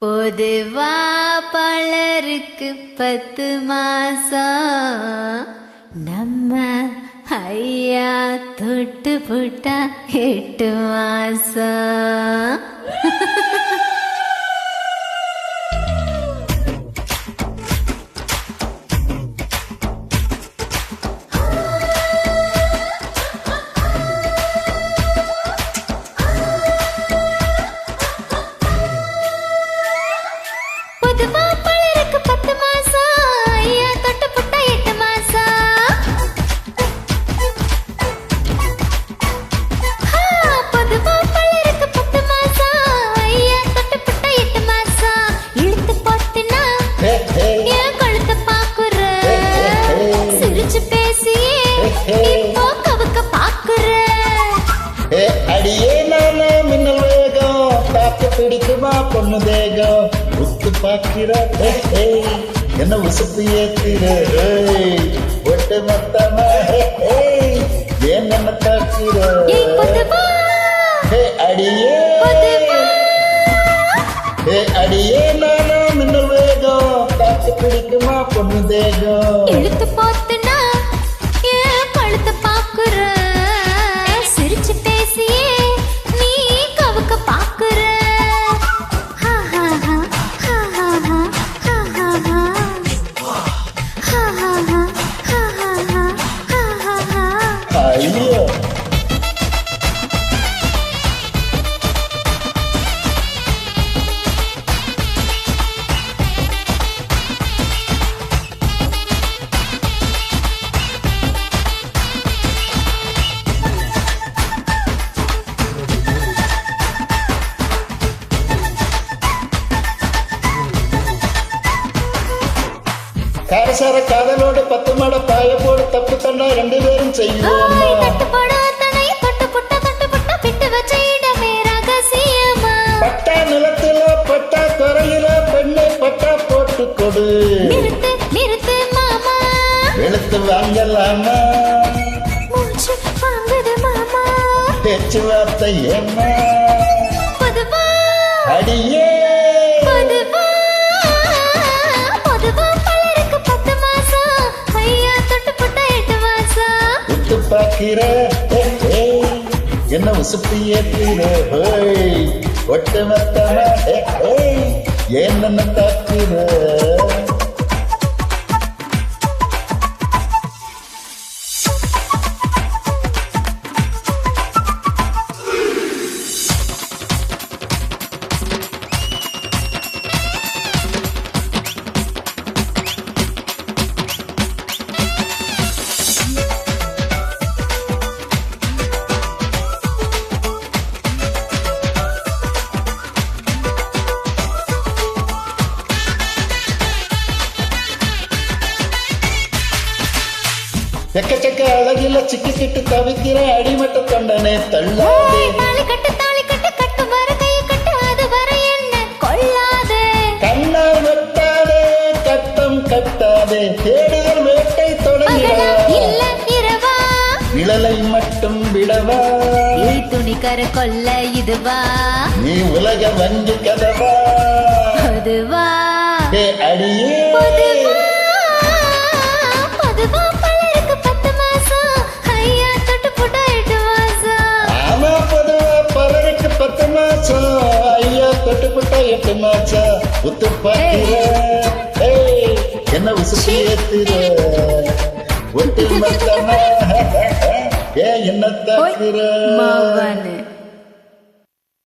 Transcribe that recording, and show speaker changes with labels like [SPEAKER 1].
[SPEAKER 1] பொதுவா பலருக்கு 10 மாசம், நம்ம ஐயா தொட்டு புட்டா 8 மாசம். பொதுவா பலருக்கு 10 மாசம், ஐயா தொட்டு புட்டா 8 மாசம். பொதுவா பலருக்கு 10 மாசம், ஐயா தொட்டு புட்டா 8 மாசம். இழுத்து போத்தினா என் கழுத்தை பாக்குற, சிரிச்சு பேசியே இப்போ கவுக்க பாக்குற.
[SPEAKER 2] அடியே நானா மின்னல் வேகம், தாக்கு பிடிக்குமா பொண்ணு தேகம், உத்து பாக்கிற என்ன உசுப்பு ஏத்திர ஒட்டு மொத்தமா ஏன் என்ன தாக்கிற அடியே அடியே நானா மின்னல் வேகம், தாக்கு பிடிக்குமா பொண்ணு தேகம்.
[SPEAKER 1] இழுத்து போத்துனா என் கழுத்தை பாக்குற, சிரிச்சு பேசியே நீ கவுக்க பாக்குற.
[SPEAKER 2] ஐயோ காரசார காதலோடு 10 மட பாய போடு, தப்பு தண்டா 2 பேரும் செய்வோம். பட்டா நிலத்தில பட்டா துறையில பெண்ணை பட்டா போட்டு கொடு, வெளுத்து வாங்கலாமா பேச்சுவார்த்தை என்ன அடியே உத்து பாக்கிற என்ன உசுப்பு ஏத்திர ஒட்டு மொத்தமா ஏன் என்ன தாக்குற. எக்கச்சக்க அழகில சிக்கிக்கிட்டு தவிக்கிற அடிமட்ட தொண்டனே தள்ளாதே. கண்ணால் வெட்டாதே கட்டம் கட்டாதே, தேடுதல் வேட்டை தொடங்கிடவா, நிழலை மட்டும் விடவா,
[SPEAKER 1] துணிக்கர கொல்ல இதுவா,
[SPEAKER 2] நீ உலக வங்கி கதவா
[SPEAKER 1] அதுவா
[SPEAKER 2] அடியே. ஆமா பொதுவா பலருக்கு 10 மாசம், ஐயா தொட்டுப்புட்டா 8 மாசம். உத்து பாக்கிற என்ன உசுப்பு ஏத்துற ஒட்டு மொத்தமா என்ன தாக்குற.